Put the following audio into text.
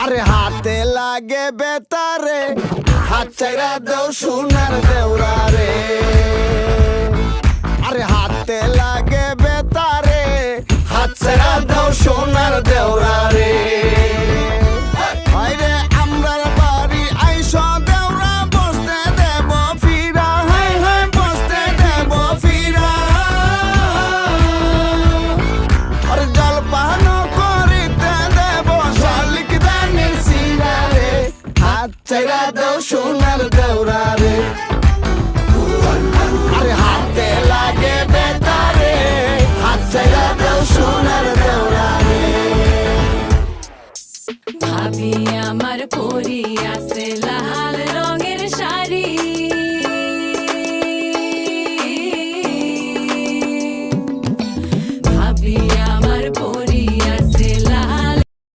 আরে হাতে লাগে বেতারে, হাত চাইরা দেও সোনার দেওরা রে। আরে হাতে লাগে বেতারে, হাত চাইরা দেও সোনার দেওরা রে। আরে আমরার বাড়ি আইস দেওরা, বসতে দেব ফিরা, হাই হাই বসতে দেব ফিরা। আরে জলপান করিতে দেব শালিক দানের সিরা রে। হাত চাইরা দেও সোনার দেওরা রে। আরে হাতে লাগে বেতারে, হাত চাইরা দেও সোনার দেওরা রে। ভাবি আমার পরি আছে লাল